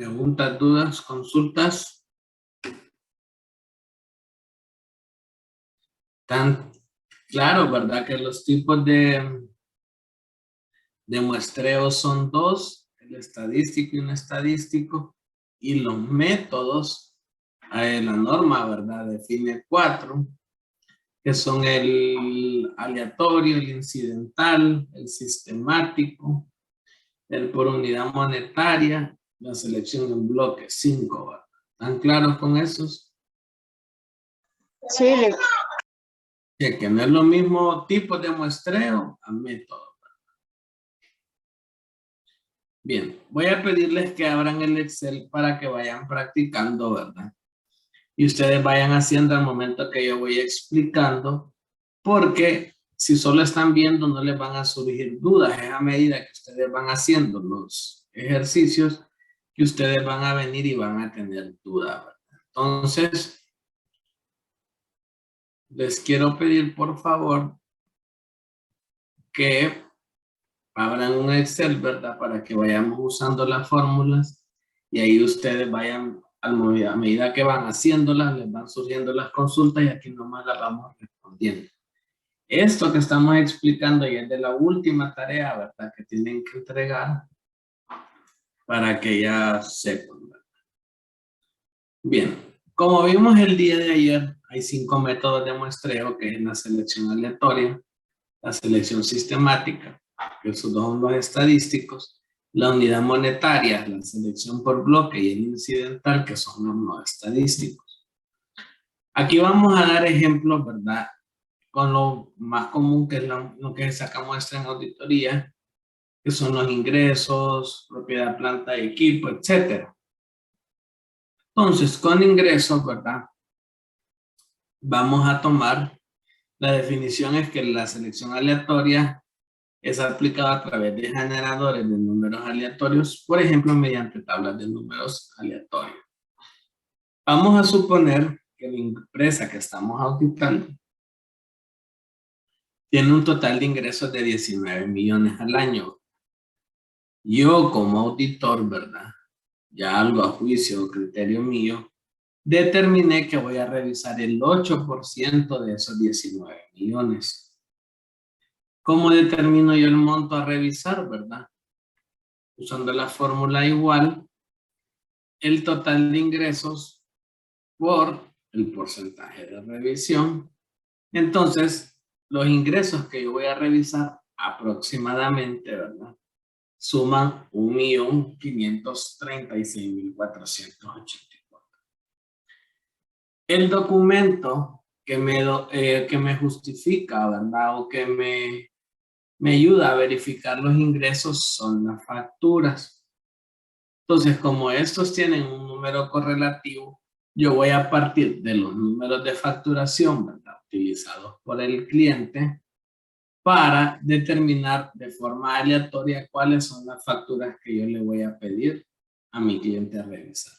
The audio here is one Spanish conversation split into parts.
Preguntas, dudas, consultas. Tan claro, ¿verdad? Que los tipos de muestreo son dos, el estadístico y un estadístico, y los métodos, la norma, ¿verdad? Define 4, que son el aleatorio, el incidental, el sistemático, el por unidad monetaria, la selección en bloque, 5, ¿verdad? ¿Están claros con esos? Sí, Que no es lo mismo tipo de muestreo a método. Bien, voy a pedirles que abran el Excel para que vayan practicando, ¿verdad? Y ustedes vayan haciendo al momento que yo voy explicando, porque si solo están viendo no les van a surgir dudas. Es a medida que ustedes van haciendo los ejercicios que ustedes van a venir y van a tener dudas, ¿verdad? Entonces, les quiero pedir por favor que abran un Excel, ¿verdad? Para que vayamos usando las fórmulas y ahí ustedes vayan, a medida que van haciéndolas, les van surgiendo las consultas y aquí nomás las vamos respondiendo. Esto que estamos explicando ya es de la última tarea, ¿verdad? Que tienen que entregar para que ya sepan, ¿verdad? Bien, como vimos el día de ayer, hay 5 métodos de muestreo, que es la selección aleatoria, la selección sistemática, que esos dos son los estadísticos, la unidad monetaria, la selección por bloque y el incidental, que son los no estadísticos. Aquí vamos a dar ejemplos, ¿verdad? Con lo más común que es lo que se saca muestra en auditoría, que son los ingresos, propiedad, planta y equipo, etc. Entonces, con ingresos, ¿verdad? Vamos a tomar, la definición es que la selección aleatoria es aplicada a través de generadores de números aleatorios, por ejemplo, mediante tablas de números aleatorios. Vamos a suponer que la empresa que estamos auditando tiene un total de ingresos de 19 millones al año. Yo como auditor, ¿verdad? Ya algo a juicio o criterio mío, determiné que voy a revisar el 8% de esos 19 millones. ¿Cómo determino yo el monto a revisar, verdad? Usando la fórmula igual, el total de ingresos por el porcentaje de revisión. Entonces, los ingresos que yo voy a revisar aproximadamente, ¿verdad? Suman 1.536.484. El documento que me justifica, ¿verdad? O que me ayuda a verificar los ingresos son las facturas. Entonces, como estos tienen un número correlativo, yo voy a partir de los números de facturación, ¿verdad? Utilizados por el cliente para determinar de forma aleatoria cuáles son las facturas que yo le voy a pedir a mi cliente a revisar.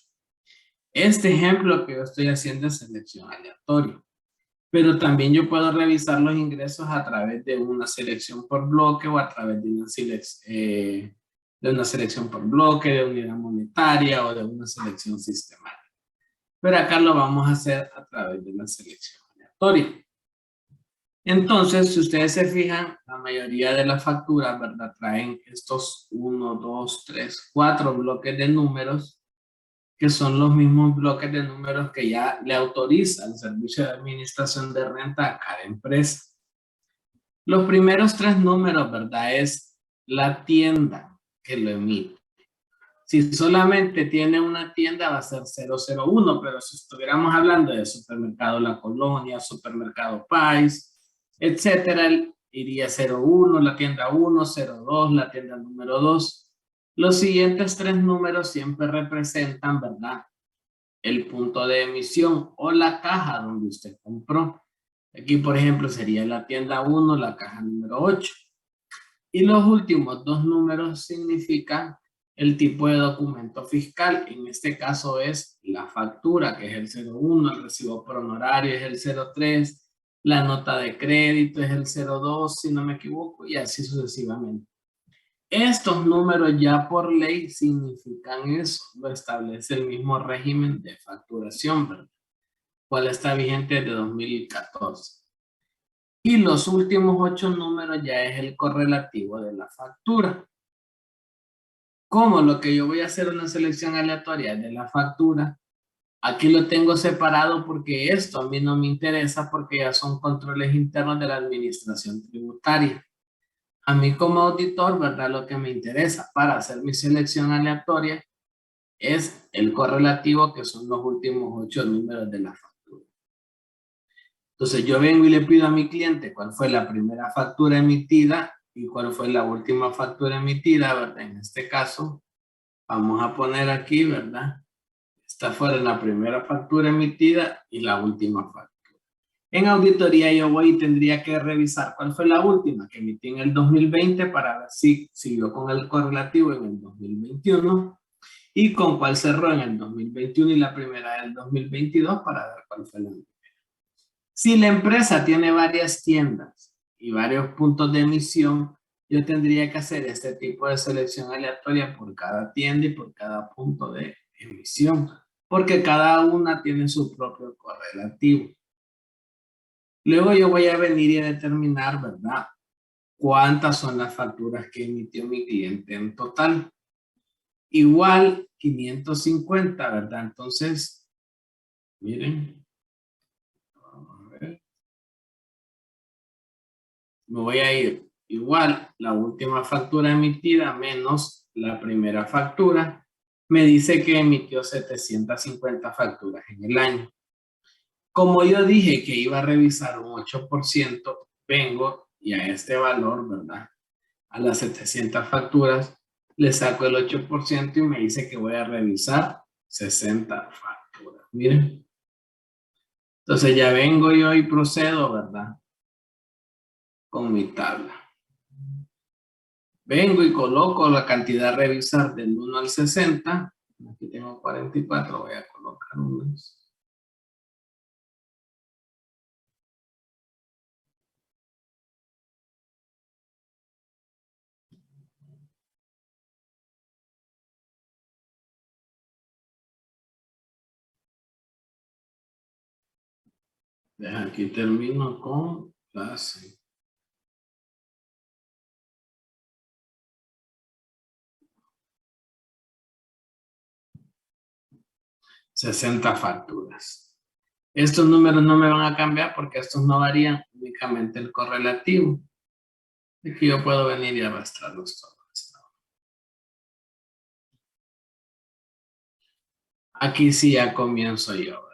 Este ejemplo que yo estoy haciendo es selección aleatoria, pero también yo puedo revisar los ingresos a través de una selección por bloque o a través de una selección por bloque, de unidad monetaria o de una selección sistemática. Pero acá lo vamos a hacer a través de la selección aleatoria. Entonces, si ustedes se fijan, la mayoría de las facturas, ¿verdad? Traen estos 1, 2, 3, 4 bloques de números, que son los mismos bloques de números que ya le autoriza el servicio de administración de renta a cada empresa. Los primeros 3 números, ¿verdad? Es la tienda que lo emite. Si solamente tiene una tienda va a ser 001, pero si estuviéramos hablando de supermercado La Colonia, supermercado Pais, etcétera, iría 01, la tienda 1, 02, la tienda número 2. Los siguientes 3 números siempre representan, ¿verdad? El punto de emisión o la caja donde usted compró. Aquí, por ejemplo, sería la tienda 1, la caja número 8. Y los últimos 2 números significan el tipo de documento fiscal. En este caso es la factura, que es el 01, el recibo por honorario es el 03, la nota de crédito es el 02, si no me equivoco, y así sucesivamente. Estos números ya por ley significan eso, lo establece el mismo régimen de facturación, ¿verdad? ¿Cuál está vigente desde 2014? Y los últimos 8 números ya es el correlativo de la factura. Como lo que yo voy a hacer una selección aleatoria de la factura, aquí lo tengo separado porque esto a mí no me interesa porque ya son controles internos de la administración tributaria. A mí como auditor, ¿verdad? Lo que me interesa para hacer mi selección aleatoria es el correlativo que son los últimos 8 números de la factura. Entonces yo vengo y le pido a mi cliente cuál fue la primera factura emitida y cuál fue la última factura emitida, ¿verdad? En este caso, vamos a poner aquí, ¿verdad? Esta fue la primera factura emitida y la última factura. En auditoría yo voy y tendría que revisar cuál fue la última que emití en el 2020 para ver si siguió con el correlativo en el 2021 y con cuál cerró en el 2021 y la primera del 2022 para ver cuál fue la última. Si la empresa tiene varias tiendas y varios puntos de emisión, yo tendría que hacer este tipo de selección aleatoria por cada tienda y por cada punto de emisión, porque cada una tiene su propio correlativo. Luego yo voy a venir y a determinar, ¿verdad? ¿Cuántas son las facturas que emitió mi cliente en total? Igual 550, ¿verdad? Entonces, miren. Vamos a ver. Me voy a ir igual la última factura emitida menos la primera factura. Me dice que emitió 750 facturas en el año. Como yo dije que iba a revisar un 8%, vengo y a este valor, ¿verdad? A las 700 facturas, le saco el 8% y me dice que voy a revisar 60 facturas. Miren. Entonces ya vengo yo y procedo, ¿verdad? Con mi tabla. Vengo y coloco la cantidad a revisar del 1 al 60. Aquí tengo 44, voy a colocar unos. Aquí termino con clase. $60 facturas. Estos números no me van a cambiar porque estos no varían, únicamente el correlativo. Aquí yo puedo venir y arrastrarlos todos. Aquí sí ya comienzo yo.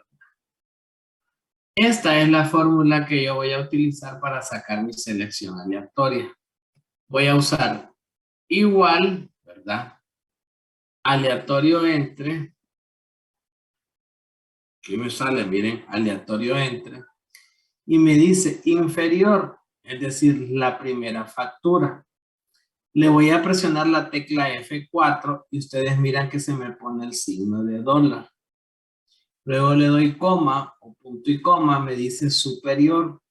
Esta es la fórmula que yo voy a utilizar para sacar mi selección aleatoria. Voy a usar igual, ¿verdad? Aleatorio entre. Aquí me sale, miren, aleatorio entre. Y me dice inferior, es decir, la primera factura. Le voy a presionar la tecla F4 y ustedes miran que se me pone el signo de dólar. Luego le doy coma o punto y coma, me dice superior.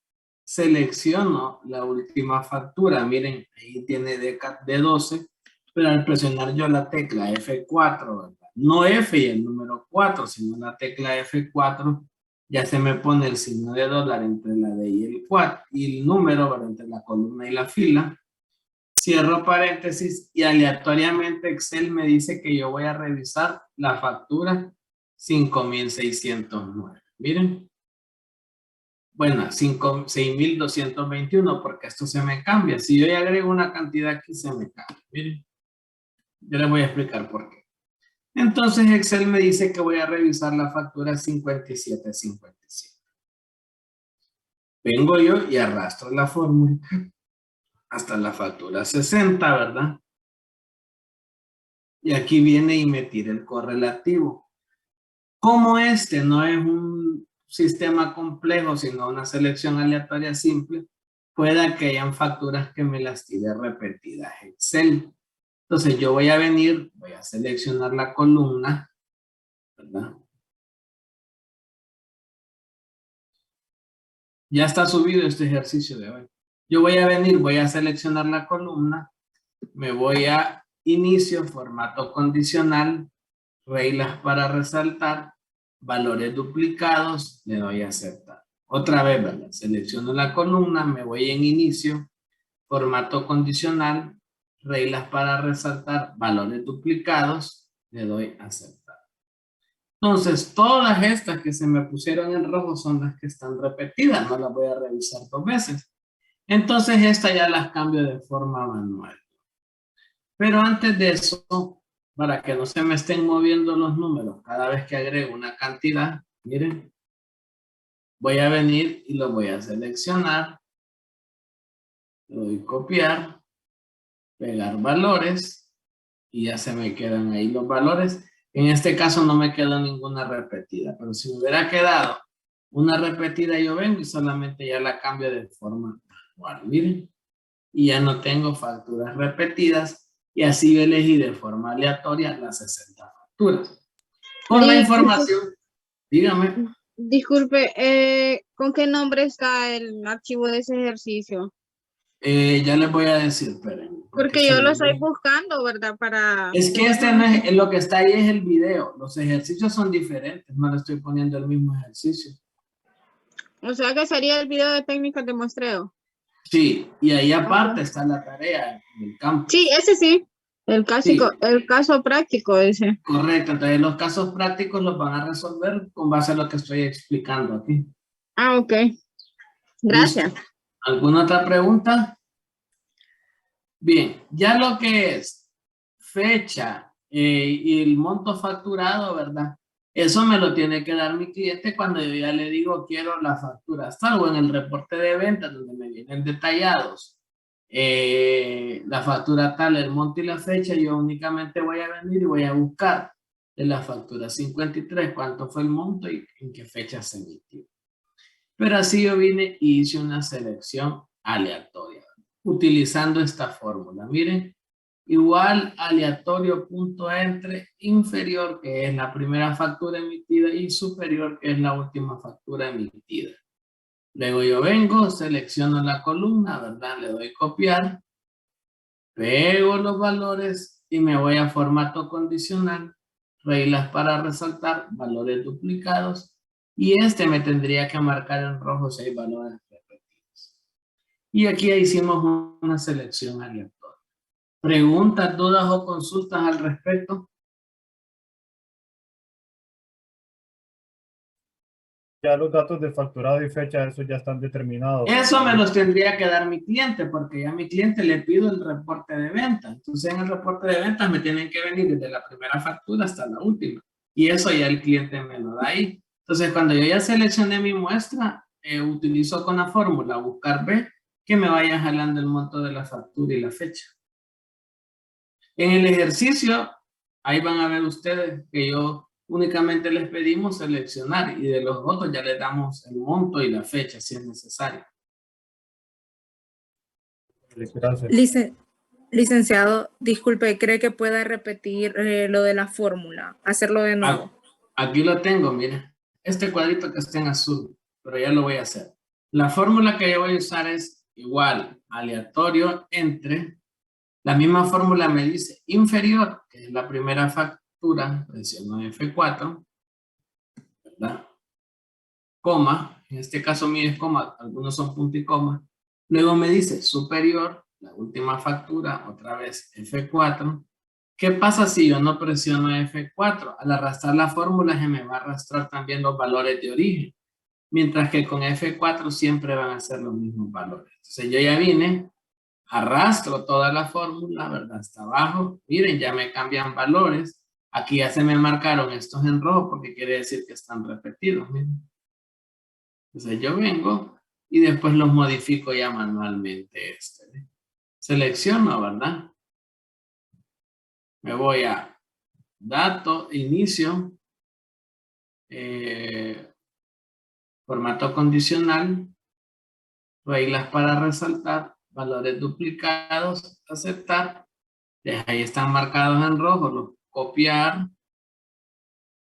Selecciono la última factura. Miren, ahí tiene de 12, pero al presionar yo la tecla F4, ¿verdad? No F y el número 4, sino la tecla F4, ya se me pone el signo de dólar entre la D y el 4, y el número, ¿verdad? Entre la columna y la fila. Cierro paréntesis y aleatoriamente Excel me dice que yo voy a revisar la factura 5,609. Miren. Bueno, 6,221 porque esto se me cambia. Si yo ya agrego una cantidad aquí, se me cambia. Miren, yo les voy a explicar por qué. Entonces Excel me dice que voy a revisar la factura 5757. Vengo yo y arrastro la fórmula hasta la factura 60, ¿verdad? Y aquí viene y me tira el correlativo. Como este no es un sistema complejo, sino una selección aleatoria simple, pueda que hayan facturas que me las tire repetidas en Excel. Entonces yo voy a venir, voy a seleccionar la columna, ¿verdad? Ya está subido este ejercicio de hoy. Yo voy a venir, voy a seleccionar la columna, me voy a inicio, formato condicional, reglas para resaltar, valores duplicados, le doy a aceptar. Otra vez, ¿verdad? Selecciono la columna, me voy en inicio, formato condicional, reglas para resaltar, valores duplicados, le doy a aceptar. Entonces, todas estas que se me pusieron en rojo son las que están repetidas, no las voy a revisar 2 veces. Entonces, estas ya las cambio de forma manual. Pero antes de eso, para que no se me estén moviendo los números cada vez que agrego una cantidad, miren, voy a venir y lo voy a seleccionar, le doy copiar, pegar valores y ya se me quedan ahí los valores. En este caso no me quedó ninguna repetida, pero si me hubiera quedado una repetida yo vengo y solamente ya la cambio de forma manual, miren, y ya no tengo facturas repetidas y así elegí de forma aleatoria las 60 facturas. Con la información, dígame. Disculpe, ¿con qué nombre está el archivo de ese ejercicio? Ya les voy a decir, esperen. Porque yo lo estoy buscando, ¿verdad? Para... Es que este no es, lo que está ahí es el video. Los ejercicios son diferentes, no le estoy poniendo el mismo ejercicio. O sea que sería el video de técnicas de muestreo. Sí, y ahí aparte está la tarea en el campo. Sí, ese sí. El Sí, caso práctico ese. correcto. Entonces los casos prácticos los van a resolver con base a lo que estoy explicando aquí. Ah, ok. Gracias. ¿Listo? ¿Alguna otra pregunta? Bien, ya lo que es fecha y el monto facturado, ¿verdad? Eso me lo tiene que dar mi cliente cuando yo ya le digo quiero la factura, salvo en el reporte de ventas donde me vienen detallados la factura tal, el monto y la fecha. Yo únicamente voy a venir y voy a buscar de la factura 53 cuánto fue el monto y en qué fecha se emitió. Pero así yo vine y hice una selección aleatoria utilizando esta fórmula. Miren, igual aleatorio punto entre inferior, que es la primera factura emitida, y superior, que es la última factura emitida. Luego yo vengo, selecciono la columna, ¿verdad? Le doy copiar, pego los valores y me voy a formato condicional, reglas para resaltar, valores duplicados, y este me tendría que marcar en rojo si hay valores repetidos. Y aquí hicimos una selección aleatoria. ¿Preguntas, dudas o consultas al respecto? Ya los datos de facturado y fecha, esos ya están determinados. Eso me los tendría que dar mi cliente, porque ya a mi cliente le pido el reporte de ventas. Entonces en el reporte de ventas me tienen que venir desde la primera factura hasta la última. Y eso ya el cliente me lo da ahí. Entonces cuando yo ya seleccioné mi muestra, utilizo con la fórmula buscar B, que me vaya jalando el monto de la factura y la fecha. En el ejercicio, ahí van a ver ustedes que yo únicamente les pedimos seleccionar y de los otros ya les damos el monto y la fecha si es necesario. Gracias. Licenciado, disculpe, ¿cree que pueda repetir lo de la fórmula? Hacerlo de nuevo. Aquí lo tengo, mira. Este cuadrito que está en azul, pero ya lo voy a hacer. La fórmula que yo voy a usar es igual, aleatorio entre, la misma fórmula me dice inferior, que es la primera factura, presiono F4, ¿verdad? Coma, en este caso mío es coma, algunos son punto y coma. Luego me dice superior, la última factura, otra vez F4. ¿Qué pasa si yo no presiono F4? Al arrastrar la fórmula se me va a arrastrar también los valores de origen. Mientras que con F4 siempre van a ser los mismos valores. Entonces yo ya vine, arrastro toda la fórmula, ¿verdad? Hasta abajo. Miren, ya me cambian valores. Aquí ya se me marcaron estos en rojo porque quiere decir que están repetidos. Miren. Entonces yo vengo y después los modifico ya manualmente. Selecciono, ¿verdad? Me voy a dato, inicio, formato condicional, reglas para resaltar, valores duplicados, aceptar. Ahí están marcados en rojo, los copiar,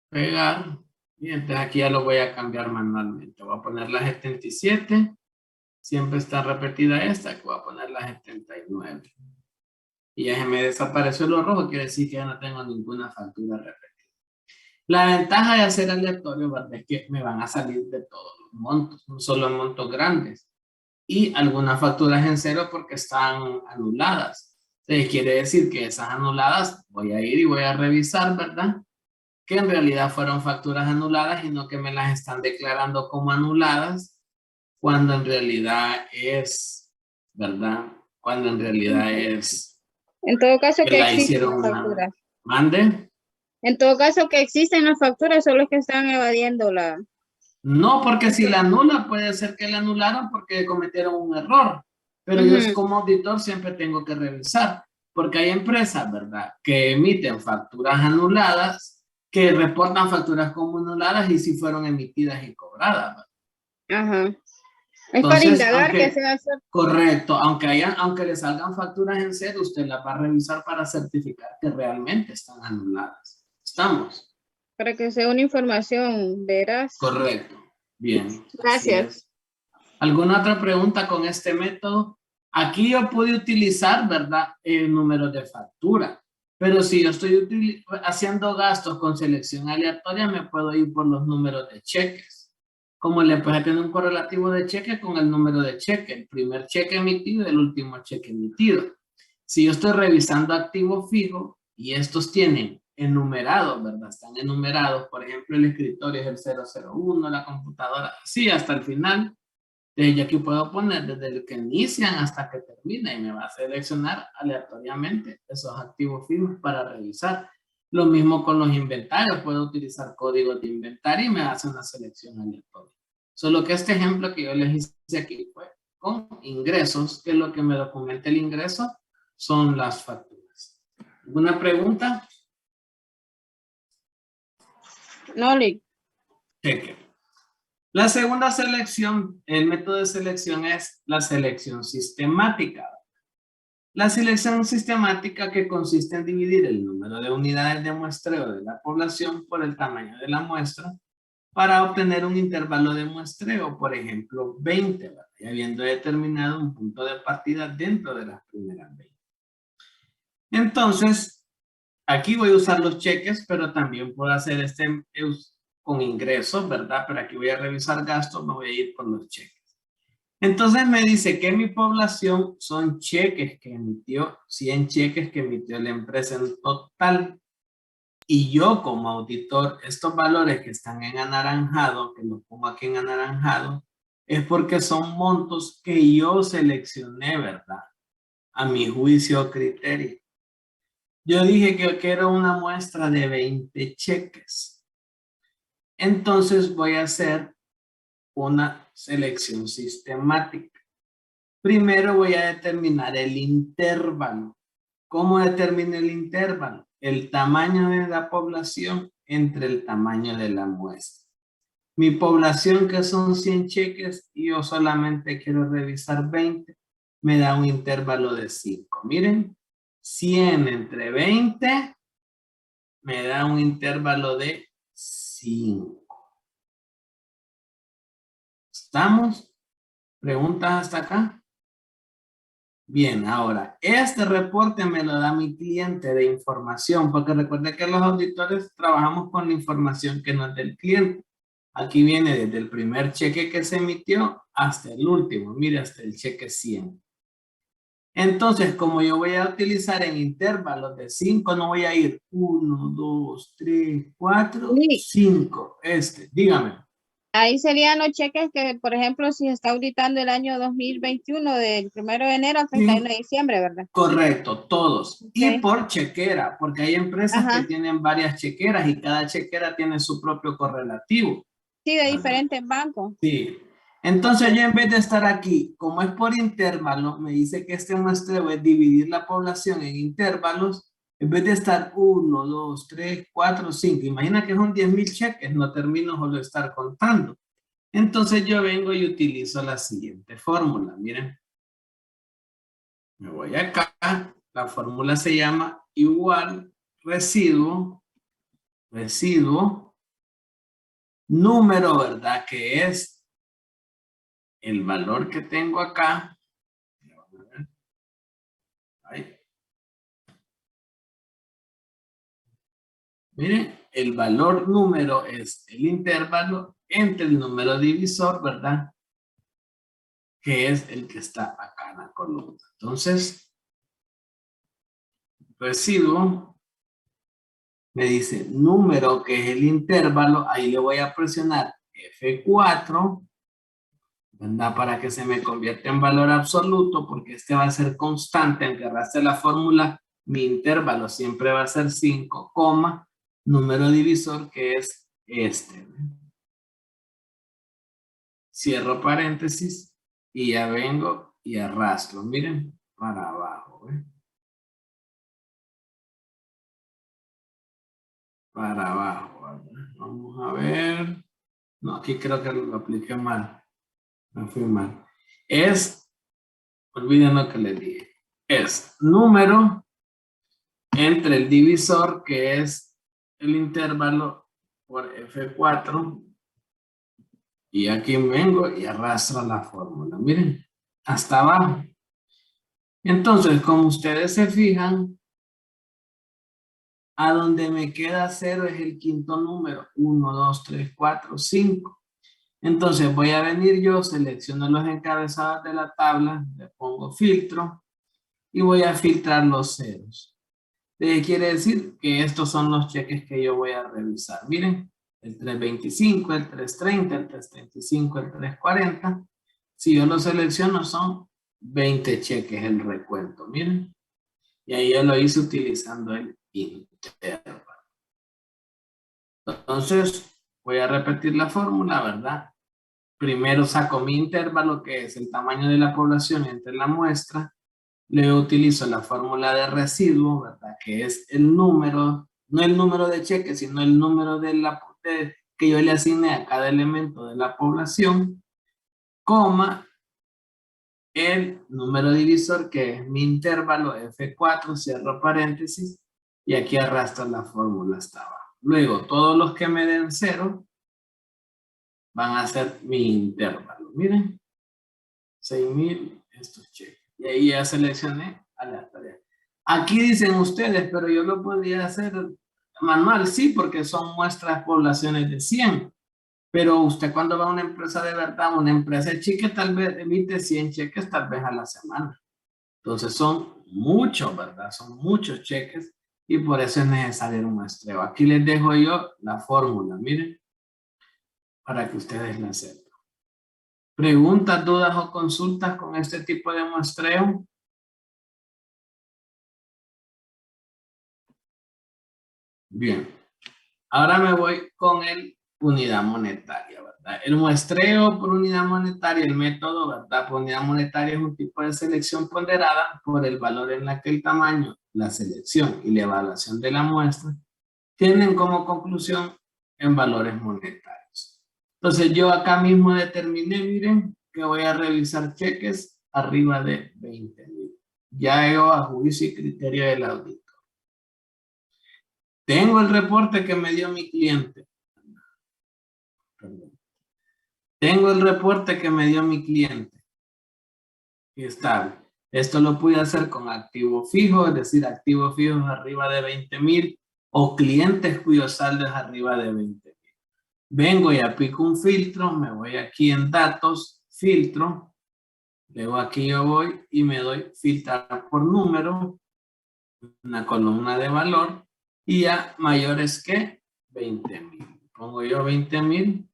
pegar. Y entonces aquí ya lo voy a cambiar manualmente. Voy a poner la 77. Siempre está repetida esta, que voy a poner la 79. Y ya se me desapareció lo rojo, quiere decir que ya no tengo ninguna factura repetida. La ventaja de hacer aleatorio, ¿verdad? Es que me van a salir de todos los montos, no solo en montos grandes. Y algunas facturas en cero porque están anuladas. Entonces quiere decir que esas anuladas voy a ir y voy a revisar, ¿verdad? Que en realidad fueron facturas anuladas y no que me las están declarando como anuladas cuando en realidad es, ¿verdad? Cuando en realidad es En todo caso que que la existen hicieron las una... facturas. ¿Mande? En todo caso que existen las facturas, solo es que están evadiendo la... No, porque si la anula, puede ser que la anularon porque cometieron un error. Pero yo Ujú. como auditor siempre tengo que revisar, porque hay empresas, ¿verdad?, que emiten facturas anuladas, que reportan facturas como anuladas y si fueron emitidas y cobradas, ¿verdad? Ajá. Es para Entonces, indagar que se hace, correcto, aunque le salgan facturas en cero, usted las va a revisar para certificar que realmente están anuladas. ¿Estamos? para que sea una información veraz. Correcto. Bien. Así Gracias. es. ¿Alguna otra pregunta con este método? Aquí yo pude utilizar, ¿verdad?, el número de factura. Pero si yo estoy haciendo gastos con selección aleatoria, me puedo ir por los números de cheques. Como le puede tener un correlativo de cheque con el número de cheque, el primer cheque emitido y el último cheque emitido. Si yo estoy revisando activo fijo y estos tienen enumerados, ¿verdad? Están enumerados, por ejemplo, el escritorio es el 001, la computadora, sí, hasta el final. Yo aquí puedo poner desde el que inician hasta que termina y me va a seleccionar aleatoriamente esos activos fijos para revisar. Lo mismo con los inventarios, puedo utilizar códigos de inventario y me hace una selección aleatoria. Solo que este ejemplo que yo les hice aquí fue con ingresos, que lo que me documenta el ingreso son las facturas. ¿Alguna pregunta? No, Lick. Cheque. La segunda selección, el método de selección es la selección sistemática. La selección sistemática que consiste en dividir el número de unidades de muestreo de la población por el tamaño de la muestra para obtener un intervalo de muestreo, por ejemplo, 20, ¿verdad? Y habiendo determinado un punto de partida dentro de las primeras 20. Entonces, aquí voy a usar los cheques, pero también puedo hacer este con ingresos, ¿verdad? Pero aquí voy a revisar gastos, me voy a ir por los cheques. Entonces me dice que mi población son cheques que emitió, 100 cheques que emitió la empresa en total. Y yo como auditor, estos valores que están en anaranjado, que los pongo aquí en anaranjado, es porque son montos que yo seleccioné, ¿verdad? A mi juicio o criterio. Yo dije que quiero una muestra de 20 cheques. Entonces voy a hacer una selección sistemática. Primero voy a determinar el intervalo. ¿Cómo determino el intervalo? El tamaño de la población entre el tamaño de la muestra. Mi población, que son 100 cheques, y yo solamente quiero revisar 20, me da un intervalo de 5. Miren, 100 entre 20 me da un intervalo de 5. ¿Estamos? ¿Preguntas hasta acá? Bien, ahora, este reporte me lo da mi cliente de información, porque recuerde que los auditores trabajamos con la información que nos da el cliente. Aquí viene desde el primer cheque que se emitió hasta el último, mire, hasta el cheque 100. Entonces, como yo voy a utilizar en intervalos de 5, no voy a ir 1, 2, 3, 4, Sí. 5. Dígame. Ahí serían los cheques que, por ejemplo, si se está auditando el año 2021 del 1 de enero al 31 de diciembre, ¿verdad? Correcto, todos. Ok. Y por chequera, porque hay empresas Ajá. que tienen varias chequeras y cada chequera tiene su propio correlativo. Sí, de diferentes bancos. Sí. Entonces yo en vez de estar aquí, como es por intervalo, me dice que este muestreo es dividir la población en intervalos, en vez de estar 1, 2, 3, 4, 5. Imagina que son 10,000 cheques, no termino solo de estar contando. Entonces yo vengo y utilizo la siguiente fórmula, miren. Me voy acá, la fórmula se llama igual residuo, número, ¿verdad? Que es el valor que tengo acá. Ahí. Miren, el valor número es el intervalo entre el número divisor, ¿verdad? Que es el que está acá en la columna. Entonces, residuo, me dice número, que es el intervalo, ahí le voy a presionar F4, ¿verdad? Para que se me convierta en valor absoluto, porque este va a ser constante, aunque arrastre la fórmula, mi intervalo siempre va a ser 5, número divisor, que es este. Cierro paréntesis y ya vengo y arrastro, miren, para abajo, ¿eh? Para abajo, ¿verdad? Vamos a ver. No, aquí creo que lo apliqué mal. Me fui mal. Es, olviden lo que les dije, es número entre el divisor, que es el intervalo, por F4, y aquí vengo y arrastro la fórmula, miren, hasta abajo. Entonces, como ustedes se fijan, a donde me queda 0 es el quinto número, 1, 2, 3, 4, 5. Entonces voy a venir yo, selecciono los encabezados de la tabla, le pongo filtro y voy a filtrar los ceros. Quiere decir que estos son los cheques que yo voy a revisar. Miren, el 325, el 330, el 335, el 340. Si yo los selecciono son 20 cheques el recuento, miren. Y ahí yo lo hice utilizando el intervalo. Entonces, voy a repetir la fórmula, ¿verdad? Primero saco mi intervalo, que es el tamaño de la población entre la muestra. Luego utilizo la fórmula de residuo, ¿verdad? Que es el número, no el número de cheques, sino el número que yo le asigné a cada elemento de la población, coma, el número divisor, que es mi intervalo F4, cierro paréntesis, y aquí arrastro la fórmula hasta abajo. Luego, todos los que me den 0 van a ser mi intervalo. Miren, 6,000 estos cheques. Y ahí ya seleccioné aleatorio. Aquí dicen ustedes, pero yo lo podría hacer manual, sí, porque son muestras poblaciones de 100. Pero usted cuando va a una empresa de verdad, una empresa chica, tal vez emite 100 cheques tal vez a la semana. Entonces son muchos, ¿verdad? Son muchos cheques y por eso es necesario un muestreo. Aquí les dejo yo la fórmula, miren, para que ustedes la sepan. ¿Preguntas, dudas o consultas con este tipo de muestreo? Bien. Ahora me voy con el unidad monetaria, ¿verdad? El muestreo por unidad monetaria, el método, ¿verdad? Por unidad monetaria es un tipo de selección ponderada por el valor en la que el tamaño, la selección y la evaluación de la muestra tienen como conclusión en valores monetarios. Entonces yo acá mismo determiné, miren, que voy a revisar cheques arriba de 20,000. Ya yo a juicio y criterio del auditor. Tengo el reporte que me dio mi cliente. Perdón. Tengo el reporte que me dio mi cliente. Y está. Esto lo pude hacer con activo fijo, es decir, activos fijos arriba de 20,000 o clientes cuyo saldo es arriba de 20,000. Vengo y aplico un filtro, me voy aquí en datos, filtro, luego aquí yo voy y me doy filtrar por número, una columna de valor y ya mayores que 20,000. Pongo yo 20,000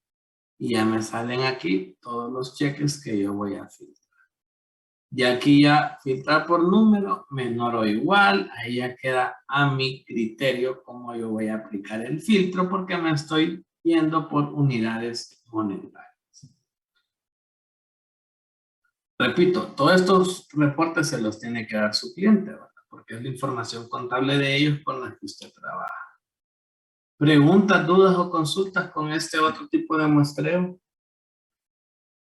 y ya me salen aquí todos los cheques que yo voy a filtrar. Y aquí ya filtrar por número, menor o igual, ahí ya queda a mi criterio cómo yo voy a aplicar el filtro porque me estoy yendo por unidades monetarias. Repito, todos estos reportes se los tiene que dar su cliente, ¿verdad? Porque es la información contable de ellos con la que usted trabaja. ¿Preguntas, dudas o consultas con este otro tipo de muestreo?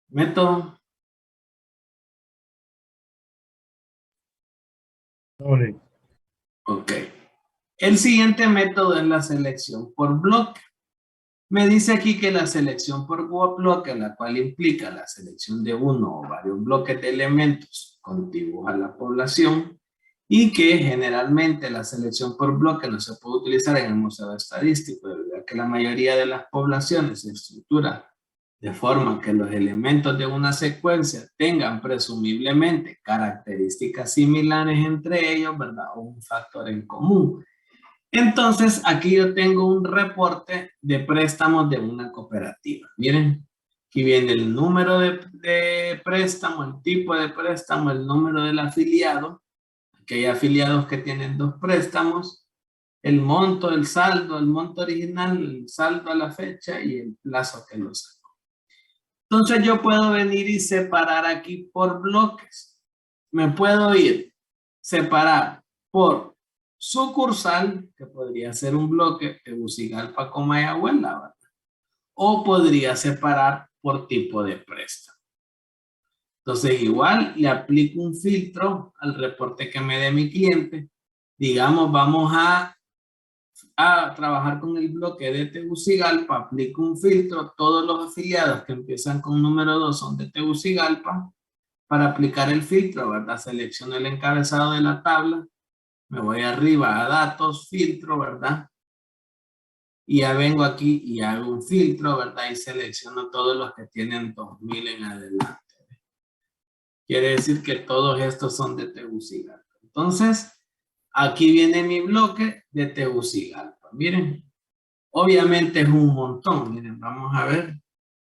Método. Ok. El siguiente método es la selección por bloque. Me dice aquí que la selección por bloque, la cual implica la selección de uno o varios bloques de elementos contiguos a la población, y que generalmente la selección por bloque no se puede utilizar en el museo estadístico, debido a que la mayoría de las poblaciones se estructura de forma que los elementos de una secuencia tengan presumiblemente características similares entre ellos, ¿verdad? O un factor en común. Entonces, aquí yo tengo un reporte de préstamos de una cooperativa. Miren, aquí viene el número de préstamo, el tipo de préstamo, el número del afiliado. Aquí hay afiliados que tienen 2 préstamos, el monto, el saldo, el monto original, el saldo a la fecha y el plazo que lo sacó. Entonces yo puedo venir y separar aquí por bloques. Me puedo ir, separar por sucursal, que podría ser un bloque Tegucigalpa, Comayagüela, ¿verdad? O podría separar por tipo de préstamo. Entonces igual le aplico un filtro al reporte que me dé mi cliente. Digamos, vamos a trabajar con el bloque de Tegucigalpa, aplico un filtro, todos los afiliados que empiezan con número 2 son de Tegucigalpa. Para aplicar el filtro, ¿verdad? Selecciono el encabezado de la tabla, me voy arriba a datos, filtro, ¿verdad? Y ya vengo aquí y hago un filtro, ¿verdad? Y selecciono todos los que tienen 2000 en adelante. Quiere decir que todos estos son de Tegucigalpa. Entonces, aquí viene mi bloque de Tegucigalpa. Miren, obviamente es un montón. Miren, vamos a ver.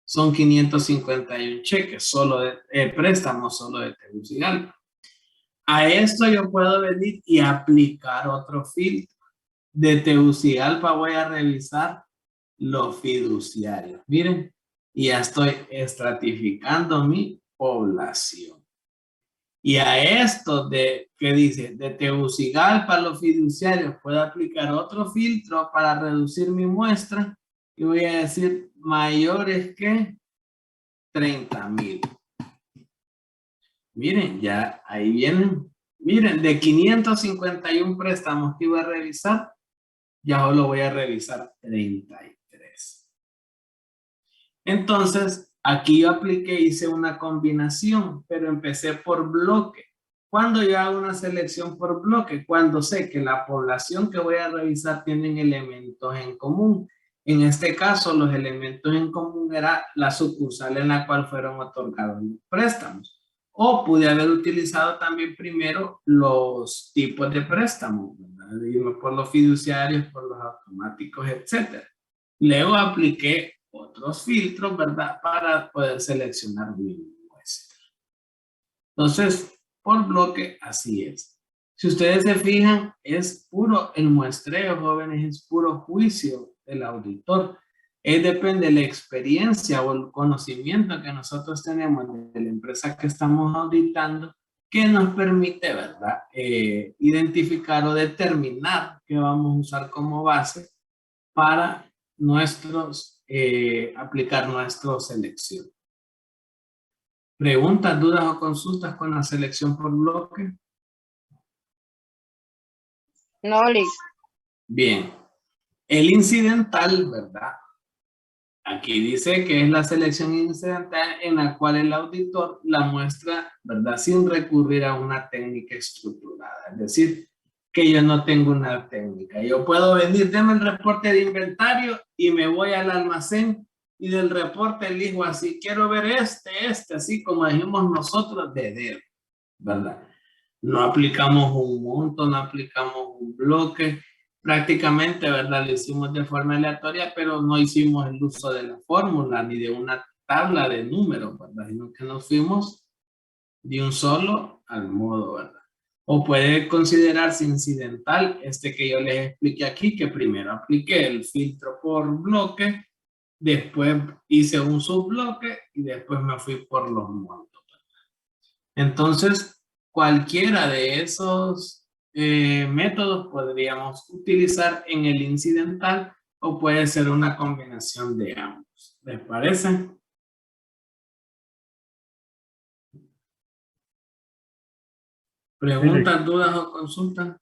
Son 551 cheques, solo de préstamos, solo de Tegucigalpa. A esto yo puedo venir y aplicar otro filtro. De Tegucigalpa voy a revisar los fiduciarios. Miren, y ya estoy estratificando mi población. Y a esto que dice de Tegucigalpa los fiduciarios puedo aplicar otro filtro para reducir mi muestra y voy a decir mayores que 30,000. Miren, ya ahí vienen. Miren, de 551 préstamos que iba a revisar, ya solo voy a revisar 33. Entonces, aquí yo apliqué, hice una combinación, pero empecé por bloque. Cuando yo hago una selección por bloque, cuando sé que la población que voy a revisar tienen elementos en común. En este caso, los elementos en común era la sucursal en la cual fueron otorgados los préstamos. O pude haber utilizado también primero los tipos de préstamos, ¿verdad? Irme por los fiduciarios, por los automáticos, etc. Luego apliqué otros filtros, ¿verdad? Para poder seleccionar mi muestra. Entonces, por bloque, así es. Si ustedes se fijan, es puro el muestreo, jóvenes, es puro juicio del auditor. Depende de la experiencia o el conocimiento que nosotros tenemos de la empresa que estamos auditando, que nos permite, ¿verdad? Identificar o determinar qué vamos a usar como base para aplicar nuestra selección. ¿Preguntas, dudas o consultas con la selección por bloque? No, Lick. Bien. El incidental, ¿verdad? Aquí dice que es la selección incidental en la cual el auditor la muestra, ¿verdad? Sin recurrir a una técnica estructurada. Es decir, que yo no tengo una técnica. Yo puedo venir, deme el reporte de inventario y me voy al almacén y del reporte elijo así, quiero ver así como dijimos nosotros de dedo, ¿verdad? No aplicamos un monto, no aplicamos un bloque, prácticamente, ¿verdad? Lo hicimos de forma aleatoria, pero no hicimos el uso de la fórmula ni de una tabla de números, ¿verdad? Sino que nos fuimos de un solo al modo, ¿verdad? O puede considerarse incidental que yo les expliqué aquí, que primero apliqué el filtro por bloque, después hice un subbloque y después me fui por los montos. Entonces, cualquiera de esos métodos podríamos utilizar en el incidental o puede ser una combinación de ambos. ¿Les parece? ¿Preguntas, dudas o consultas?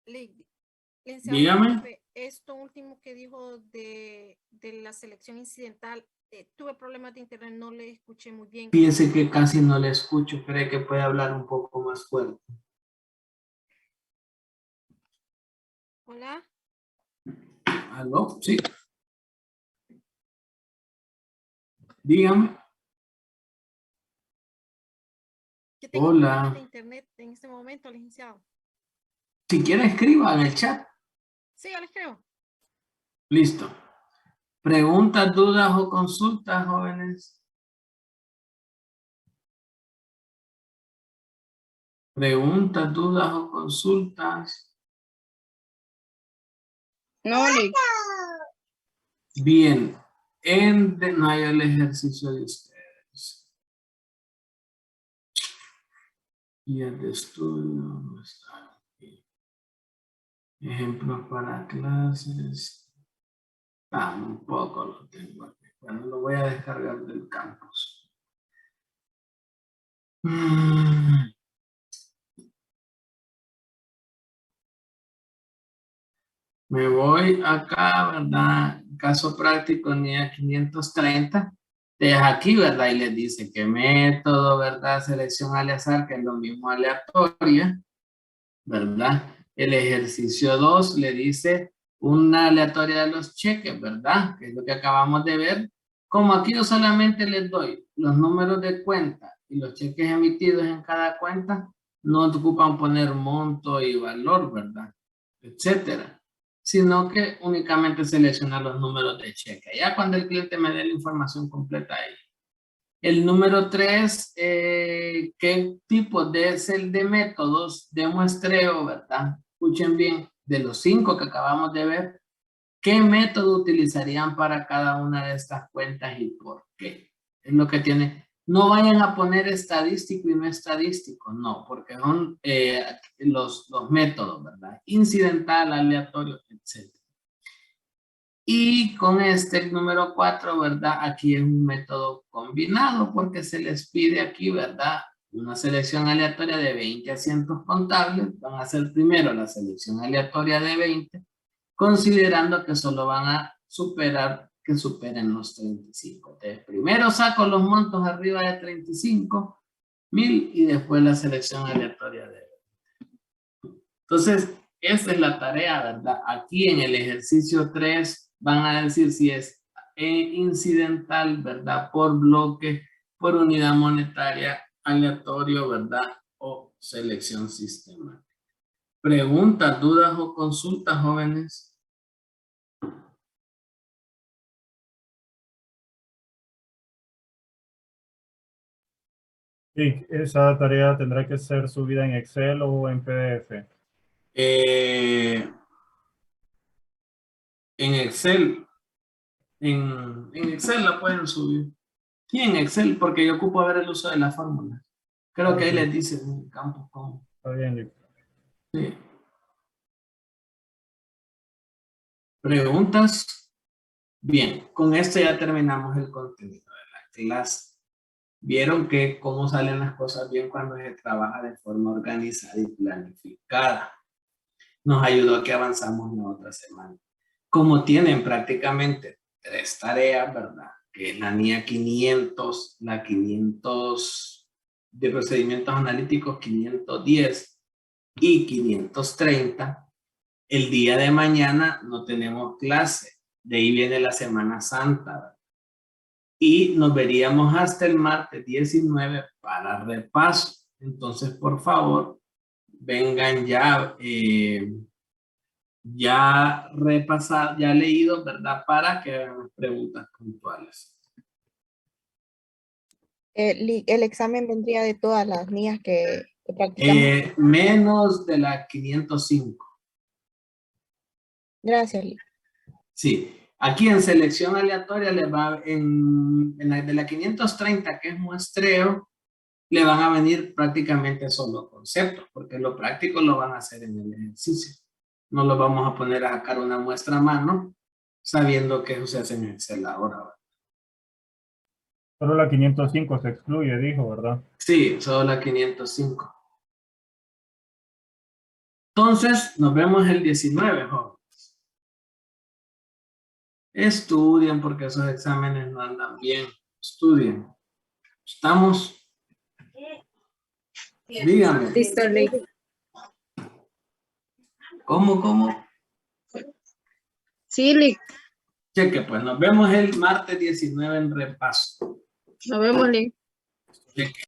Licenciado, Dígame. disculpe, esto último que dijo de la selección incidental, Tuve problemas de internet, no le escuché muy bien. Fíjese que casi no le escucho. ¿Cree que puede hablar un poco más fuerte? Hola. ¿Aló? Sí. Dígame. Yo tengo Hola. problemas de internet en este momento, licenciado. Si quiere, escriba en el chat. Sí, yo les creo. Listo. ¿Preguntas, dudas o consultas, jóvenes? ¿Preguntas, dudas o consultas? No, Lick. Bien. No hay el ejercicio de ustedes. Y el de estudio no está aquí. Ejemplos para clases. Tampoco lo tengo aquí. Bueno, lo voy a descargar del campus. Me voy acá, ¿verdad? Caso práctico, NIA 530. Entonces aquí, ¿verdad? Y les dice que método, ¿verdad? Selección al azar, que es lo mismo aleatoria, ¿verdad? El ejercicio 2 le dice una aleatoria de los cheques, ¿verdad? Que es lo que acabamos de ver. Como aquí yo solamente les doy los números de cuenta y los cheques emitidos en cada cuenta, no ocupan poner monto y valor, ¿verdad? Etcétera. Sino que únicamente seleccionar los números de cheque. Ya cuando el cliente me dé la información completa ahí. El número 3, ¿qué tipo es el de métodos de muestreo, verdad? Escuchen bien, de los 5 que acabamos de ver, ¿qué método utilizarían para cada una de estas cuentas y por qué? Es lo que tiene. No vayan a poner estadístico y no estadístico, no, porque son los métodos, ¿verdad? Incidental, aleatorio, etc. Y con este número 4, ¿verdad? Aquí es un método combinado porque se les pide aquí, ¿verdad? Una selección aleatoria de 20 asientos contables. Van a hacer primero la selección aleatoria de 20, considerando que solo van a superen los 35. Entonces, primero saco los montos arriba de 35,000 y después la selección aleatoria de 20. Entonces, esa es la tarea, ¿verdad? Aquí en el ejercicio 3 van a decir si es incidental, ¿verdad? Por bloque, por unidad monetaria, aleatorio, ¿verdad? O selección sistemática. ¿Preguntas, dudas o consultas, jóvenes? Y esa tarea tendrá que ser subida en Excel o en PDF. En Excel. En Excel la pueden subir. Sí, en Excel, porque yo ocupo ver el uso de la fórmula. Creo que ahí Sí. les dice en el campo cómo. Está bien, Lick. Sí. ¿Preguntas? Bien, con esto ya terminamos el contenido de la clase. Vieron que cómo salen las cosas bien cuando se trabaja de forma organizada y planificada. Nos ayudó a que avanzamos la otra semana. Como tienen prácticamente 3 tareas, ¿verdad? Que es la NIA 500, la 500 de procedimientos analíticos 510 y 530. El día de mañana no tenemos clase. De ahí viene la Semana Santa, ¿verdad? Y nos veríamos hasta el martes 19 para repaso. Entonces, por favor, vengan ya repasado, ya leído, ¿verdad? Para que hagan preguntas puntuales. El examen vendría de todas las niñas que practicamos. Menos de la 505. Gracias, Lick. Sí. Aquí en selección aleatoria le va en la de la 530, que es muestreo, le van a venir prácticamente solo conceptos, porque lo práctico lo van a hacer en el ejercicio. No lo vamos a poner a sacar una muestra a mano, sabiendo que eso se hace en Excel ahora. Solo la 505 se excluye, dijo, ¿verdad? Sí, solo la 505. Entonces, nos vemos el 19, joven. Estudien porque esos exámenes no andan bien. Estudien. ¿Estamos? Dígame. Listo, Lick. ¿Cómo? Sí, Lick. Cheque, pues nos vemos el martes 19 en repaso. Nos vemos, Lick. Cheque.